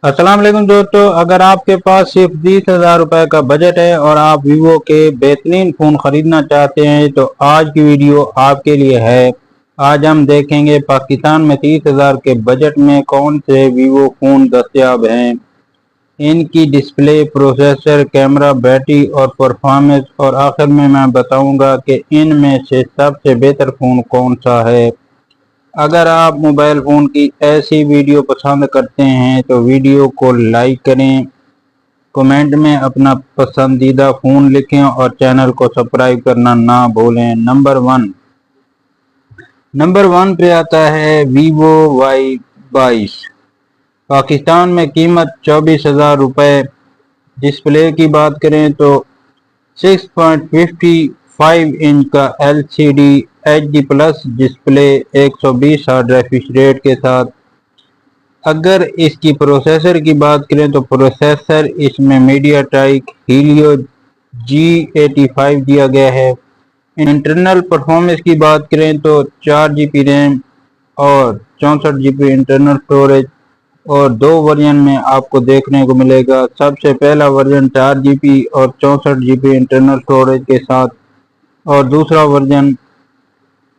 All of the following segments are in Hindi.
अस्सलाम वालेकुम दोस्तों, अगर आपके पास सिर्फ 20,000 रुपए का बजट है और आप वीवो के बेहतरीन फ़ोन ख़रीदना चाहते हैं तो आज की वीडियो आपके लिए है। आज हम देखेंगे पाकिस्तान में 30,000 के बजट में कौन से वीवो फ़ोन दस्तयाब हैं, इनकी डिस्प्ले, प्रोसेसर, कैमरा, बैटरी और परफॉर्मेंस, और आखिर में मैं बताऊंगा कि इनमें से सबसे बेहतर फ़ोन कौन सा है। अगर आप मोबाइल फ़ोन की ऐसी वीडियो पसंद करते हैं तो वीडियो को लाइक करें, कमेंट में अपना पसंदीदा फ़ोन लिखें और चैनल को सब्सक्राइब करना ना भूलें। नंबर वन पे आता है वीवो Y22। पाकिस्तान में कीमत 24,000 रुपये। डिस्प्ले की बात करें तो 6.55 इंच का LCD HD plus display 120 hertz refresh rate के साथ। अगर इसकी प्रोसेसर की बात करें तो प्रोसेसर इसमें मीडियाटेक हीलियो G85 दिया गया है। इंटरनल परफॉर्मेंस की बात करें तो 4 GB रैम और 64 GB इंटरनल स्टोरेज और दो वर्जन में आपको देखने को मिलेगा। सबसे पहला वर्जन 4 GB और 64 GB इंटरनल स्टोरेज के साथ और दूसरा version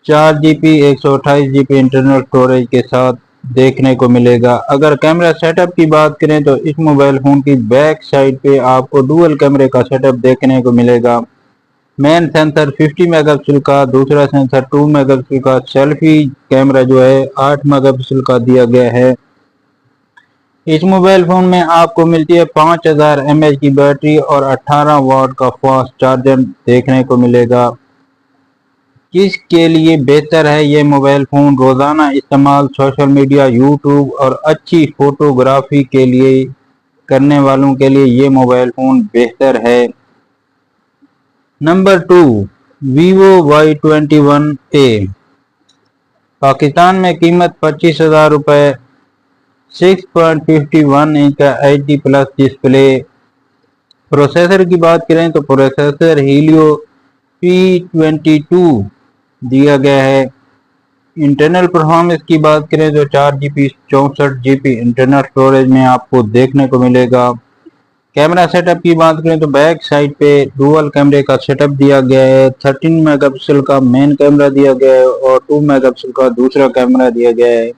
4 GB 128 GB internal storage के साथ देखने को मिलेगा। अगर कैमरा सेटअप की बात करें तो इस मोबाइल फ़ोन की बैक साइड पे आपको डुअल कैमरे का सेटअप देखने को मिलेगा। मेन सेंसर 50 मेगापिक्सल का, दूसरा सेंसर 2 मेगापिक्सल का, सेल्फी कैमरा जो है 8 मेगापिक्सल का दिया गया है। इस मोबाइल फ़ोन में आपको मिलती है 5000 mAh की बैटरी और 18 वाट का फास्ट चार्जर देखने को मिलेगा। किसके लिए बेहतर है ये मोबाइल फ़ोन? रोज़ाना इस्तेमाल, सोशल मीडिया, यूट्यूब और अच्छी फ़ोटोग्राफी के लिए करने वालों के लिए ये मोबाइल फ़ोन बेहतर है। Number two, Vivo Y21A। Pakistan में कीमत 25,000 रुपये। 6.51 इंच का HD प्लस डिस्प्ले। प्रोसेसर की बात करें तो प्रोसेसर हीलियो P22 दिया गया है। इंटरनल परफॉर्मेंस की बात करें तो 4 GB 64 GB इंटरनल स्टोरेज में आपको देखने को मिलेगा। कैमरा सेटअप की बात करें तो बैक साइड पे डुअल कैमरे का सेटअप दिया गया है। 13 मेगापिक्सल का मेन कैमरा दिया गया है और 2 मेगापिक्सल का दूसरा कैमरा दिया गया है।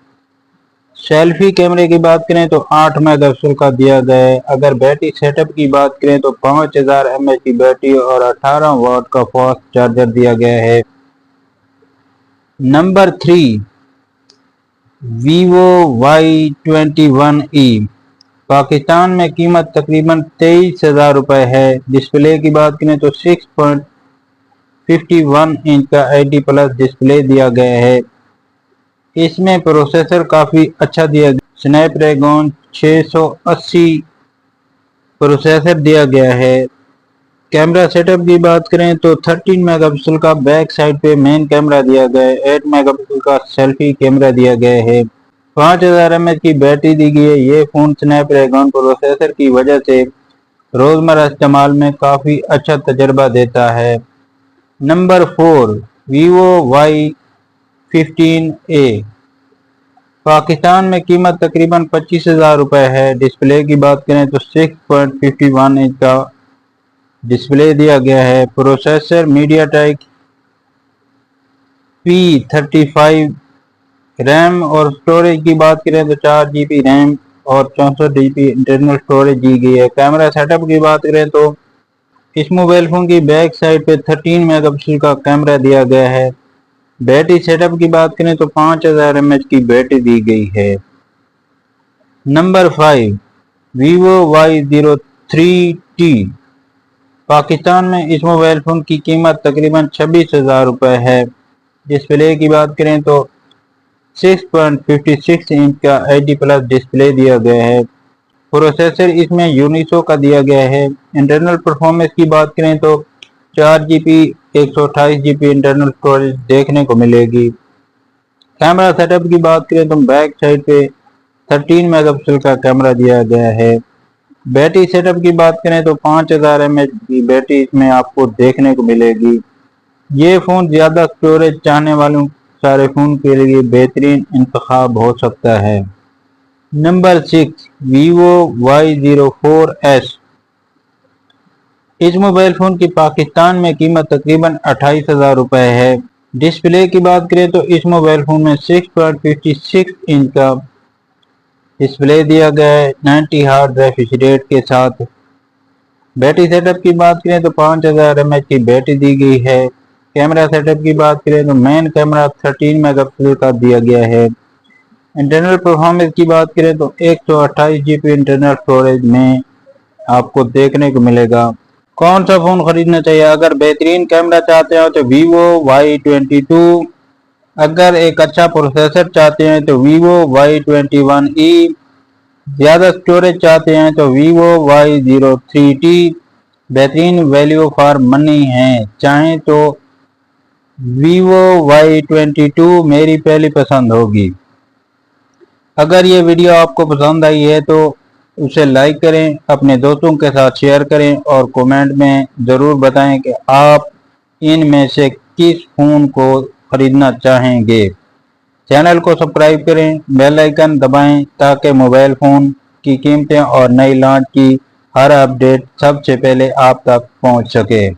सेल्फी कैमरे की बात करें तो 8 मेगापिक्सल का दिया गया है। अगर बैटरी सेटअप की बात करें तो 5000 mAh की बैटरी और 18 वाट का फास्ट चार्जर दिया गया है। Number three, Vivo Y21E। Pakistan में कीमत तकरीबन 23,000 रुपये है। डिस्प्ले की बात करें तो 6.51 इंच का HD प्लस डिस्प्ले दिया गया है। इसमें प्रोसेसर काफ़ी अच्छा दिया गया, स्नैपड्रैगन 680 प्रोसेसर दिया गया है। कैमरा सेटअप की बात करें तो 13 मेगापिक्सल का बैक साइड पे मेन कैमरा दिया गया है। 8 मेगापिक्सल का सेल्फी कैमरा दिया गया है। 5000 mAh की बैटरी दी गई है। ये फ़ोन स्नैपड्रैगन प्रोसेसर की वजह से रोज़मर्रा इस्तेमाल में काफ़ी अच्छा तजर्बा देता है। Number four, Vivo Y15A। Pakistan में कीमत तकरीबन 25,000 रुपये है। डिस्प्ले की बात करें तो 6.51 इंच का डिस्प्ले दिया गया है। Processor MediaTek P35। रैम और स्टोरेज की बात करें तो 4 GB रैम और 64 GB इंटरनल स्टोरेज दी गई है। कैमरा सेटअप की बात करें तो इस मोबाइल फ़ोन की बैक साइड पे 13 मेगापिक्सल का कैमरा दिया गया है। बैटरी सेटअप की बात करें तो 5000 mAh की बैटरी दी गई है। Number five, Vivo Y03T। Pakistan में इस मोबाइल फ़ोन की कीमत तकरीबन 26,000 रुपये है। डिस्प्ले की बात करें तो 6.56 इंच का HD प्लस डिस्प्ले दिया गया है। प्रोसेसर इसमें यूनिसो का दिया गया है। इंटरनल परफॉर्मेंस की बात करें तो 4 GB 128 GB इंटरनल स्टोरेज देखने को मिलेगी। कैमरा सेटअप की बात करें तो बैक साइड पे 13 मेगापिक्सल का कैमरा दिया गया है। बैटरी सेटअप की बात करें तो 5000 mAh की बैटरी इसमें आपको देखने को मिलेगी। ये फ़ोन ज़्यादा स्टोरेज चाहने वालों सारे फ़ोन के लिए बेहतरीन इंतखाब हो सकता है। Number 6 Vivo Y04S। इस मोबाइल फ़ोन की पाकिस्तान में कीमत तकरीबन 28,000 रुपये है। डिस्प्ले की बात करें तो इस मोबाइल फ़ोन में 6.56 इंच का डिस्प्ले दिया गया है 90 हर्ट्ज रिफ्रेश रेट के साथ। बैटरी सेटअप की बात करें तो 5000 mAh की बैटरी दी गई है। कैमरा सेटअप की बात करें तो मेन कैमरा 13 मेगापिक्सल का दिया गया है। इंटरनल परफॉर्मेंस की बात करें तो 128 GB इंटरनल स्टोरेज में आपको देखने को मिलेगा। कौन सा फ़ोन ख़रीदना चाहिए? अगर बेहतरीन कैमरा चाहते हो तो Vivo Y22, अगर एक अच्छा प्रोसेसर चाहते हैं तो Vivo Y21e, ज़्यादा स्टोरेज चाहते हैं तो Vivo Y03T बेहतरीन वैल्यू फॉर मनी है। चाहें तो Vivo Y22 मेरी पहली पसंद होगी। अगर ये वीडियो आपको पसंद आई है तो उसे लाइक करें, अपने दोस्तों के साथ शेयर करें और कमेंट में ज़रूर बताएं कि आप इनमें से किस फ़ोन को ख़रीदना चाहेंगे। चैनल को सब्सक्राइब करें, बेल आइकन दबाएं ताकि मोबाइल फ़ोन की कीमतें और नई लॉन्च की हर अपडेट सबसे पहले आप तक पहुंच सके।